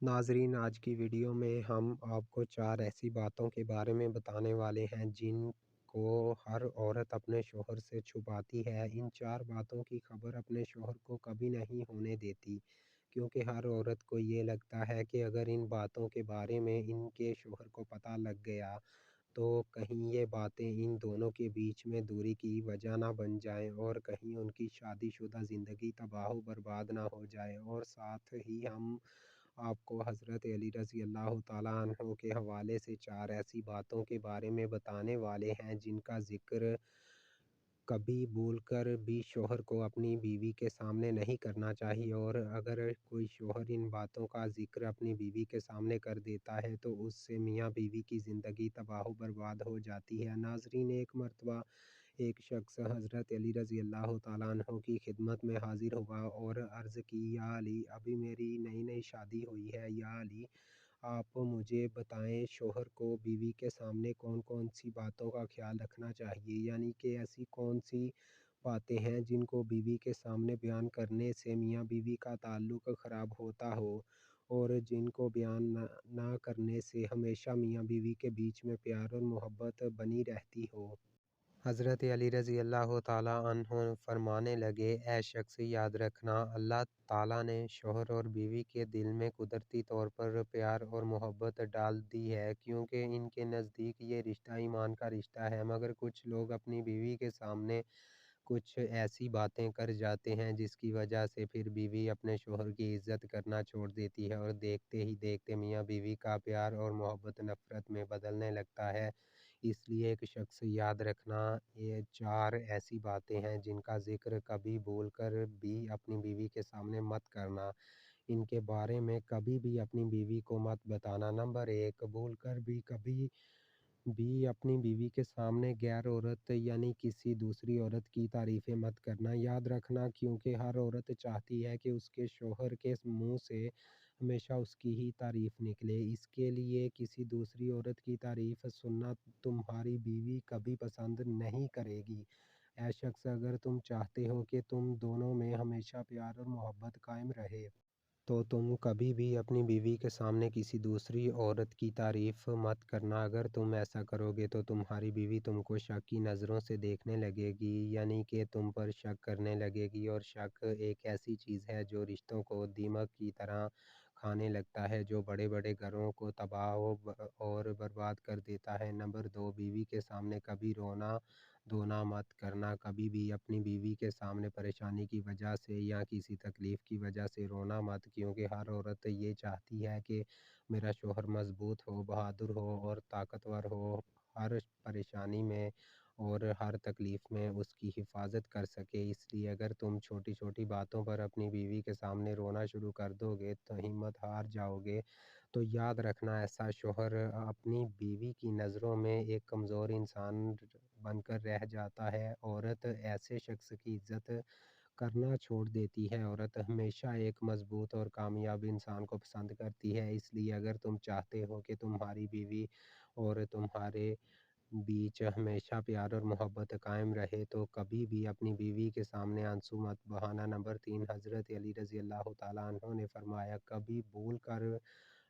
ناظرین، آج کی ویڈیو میں ہم آپ کو 4 ایسی باتوں کے بارے میں بتانے والے ہیں جن کو ہر عورت اپنے شوہر سے چھپاتی ہے۔ ان 4 باتوں کی خبر اپنے شوہر کو کبھی نہیں ہونے دیتی، کیونکہ ہر عورت کو یہ لگتا ہے کہ اگر ان باتوں کے بارے میں ان کے شوہر کو پتہ لگ گیا تو کہیں یہ باتیں ان دونوں کے بیچ میں دوری کی وجہ نہ بن جائیں اور کہیں ان کی شادی شدہ زندگی تباہ و برباد نہ ہو جائے۔ اور ساتھ ہی ہم آپ کو حضرت علی رضی اللہ تعالیٰ عنہ کے حوالے سے 4 ایسی باتوں کے بارے میں بتانے والے ہیں جن کا ذکر کبھی بھول کر بھی شوہر کو اپنی بیوی کے سامنے نہیں کرنا چاہیے، اور اگر کوئی شوہر ان باتوں کا ذکر اپنی بیوی کے سامنے کر دیتا ہے تو اس سے میاں بیوی کی زندگی تباہ و برباد ہو جاتی ہے۔ ناظرین، ایک مرتبہ ایک شخص حضرت علی رضی اللہ تعالیٰ عنہ کی خدمت میں حاضر ہوا اور عرض کی، یا علی، ابھی میری نئی شادی ہوئی ہے، یا علی آپ مجھے بتائیں شوہر کو بیوی کے سامنے کون کون سی باتوں کا خیال رکھنا چاہیے، یعنی کہ ایسی کون سی باتیں ہیں جن کو بیوی کے سامنے بیان کرنے سے میاں بیوی کا تعلق خراب ہوتا ہو اور جن کو بیان نہ کرنے سے ہمیشہ میاں بیوی کے بیچ میں پیار اور محبت بنی رہتی ہو۔ حضرت علی رضی اللہ تعالیٰ عنہ فرمانے لگے، اے شخص، یاد رکھنا، اللہ تعالیٰ نے شوہر اور بیوی کے دل میں قدرتی طور پر پیار اور محبت ڈال دی ہے، کیونکہ ان کے نزدیک یہ رشتہ ایمان کا رشتہ ہے۔ مگر کچھ لوگ اپنی بیوی کے سامنے کچھ ایسی باتیں کر جاتے ہیں جس کی وجہ سے پھر بیوی اپنے شوہر کی عزت کرنا چھوڑ دیتی ہے اور دیکھتے ہی دیکھتے میاں بیوی کا پیار اور محبت نفرت میں بدلنے لگتا ہے۔ اس لیے ایک شخص یاد رکھنا، یہ 4 ایسی باتیں ہیں جن کا ذکر کبھی بھول کر بھی اپنی بیوی کے سامنے مت کرنا، ان کے بارے میں کبھی بھی اپنی بیوی کو مت بتانا۔ نمبر 1، بھول کر بھی کبھی بھی اپنی بیوی کے سامنے غیر عورت یعنی کسی دوسری عورت کی تعریفیں مت کرنا۔ یاد رکھنا، کیونکہ ہر عورت چاہتی ہے کہ اس کے شوہر کے منہ سے ہمیشہ اس کی ہی تعریف نکلے، اس کے لیے کسی دوسری عورت کی تعریف سننا تمہاری بیوی کبھی پسند نہیں کرے گی۔ اے شخص، اگر تم چاہتے ہو کہ تم دونوں میں ہمیشہ پیار اور محبت قائم رہے تو تم کبھی بھی اپنی بیوی کے سامنے کسی دوسری عورت کی تعریف مت کرنا۔ اگر تم ایسا کرو گے تو تمہاری بیوی تم کو شک کی نظروں سے دیکھنے لگے گی، یعنی کہ تم پر شک کرنے لگے گی، اور شک ایک ایسی چیز ہے جو رشتوں کو دیمک کی طرح کھانے لگتا ہے، جو بڑے بڑے گھروں کو تباہ اور برباد کر دیتا ہے۔ نمبر 2، بیوی کے سامنے کبھی رونا دھونا مت کرنا۔ کبھی بھی اپنی بیوی کے سامنے پریشانی کی وجہ سے یا کسی تکلیف کی وجہ سے رونا مت، کیونکہ ہر عورت یہ چاہتی ہے کہ میرا شوہر مضبوط ہو، بہادر ہو اور طاقتور ہو، ہر پریشانی میں اور ہر تکلیف میں اس کی حفاظت کر سکے۔ اس لیے اگر تم چھوٹی چھوٹی باتوں پر اپنی بیوی کے سامنے رونا شروع کر دو گے تو ہمت ہار جاؤ گے، تو یاد رکھنا ایسا شوہر اپنی بیوی کی نظروں میں ایک کمزور انسان بن کر رہ جاتا ہے۔ عورت ایسے شخص کی عزت کرنا چھوڑ دیتی ہے۔ عورت ہمیشہ ایک مضبوط اور کامیاب انسان کو پسند کرتی ہے۔ اس لیے اگر تم چاہتے ہو کہ تمہاری بیوی اور تمہارے بیچ ہمیشہ پیار اور محبت قائم رہے تو کبھی بھی اپنی بیوی کے سامنے آنسو مت بہانا۔ نمبر 3، حضرت علی رضی اللہ تعالیٰ عنہ نے فرمایا، کبھی بھول کر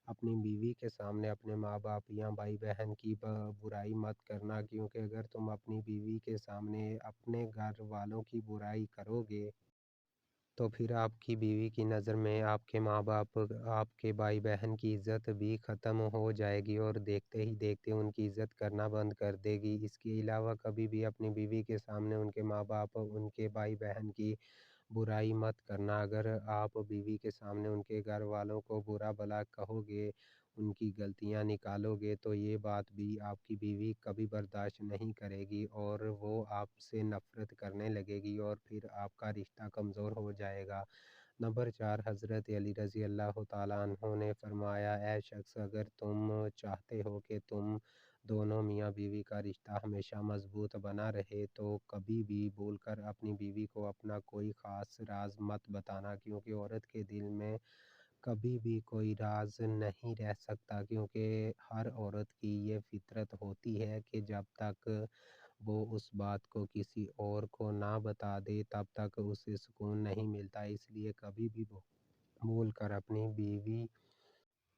اپنی بیوی کے سامنے اپنے ماں باپ یا بھائی بہن کی برائی مت کرنا، کیونکہ اگر تم اپنی بیوی کے سامنے اپنے گھر والوں کی برائی کرو گے تو پھر آپ کی بیوی کی نظر میں آپ کے ماں باپ، آپ کے بھائی بہن کی عزت بھی ختم ہو جائے گی اور دیکھتے ہی دیکھتے ان کی عزت کرنا بند کر دے گی۔ اس کے علاوہ کبھی بھی اپنی بیوی کے سامنے ان کے ماں باپ، ان کے بھائی بہن کی برائی مت کرنا۔ اگر آپ بیوی کے سامنے ان کے گھر والوں کو برا بھلا کہو گے، ان کی غلطیاں نکالو گے، تو یہ بات بھی آپ کی بیوی کبھی برداشت نہیں کرے گی اور وہ آپ سے نفرت کرنے لگے گی اور پھر آپ کا رشتہ کمزور ہو جائے گا۔ نمبر 4، حضرت علی رضی اللہ تعالیٰ عنہ نے فرمایا، اے شخص، اگر تم چاہتے ہو کہ تم دونوں میاں بیوی کا رشتہ ہمیشہ مضبوط بنا رہے تو کبھی بھی بھول کر اپنی بیوی کو اپنا کوئی خاص راز مت بتانا، کیونکہ عورت کے دل میں کبھی بھی کوئی راز نہیں رہ سکتا، کیونکہ ہر عورت کی یہ فطرت ہوتی ہے کہ جب تک وہ اس بات کو کسی اور کو نہ بتا دے تب تک اسے سکون نہیں ملتا۔ اس لیے کبھی بھی بھول کر اپنی بیوی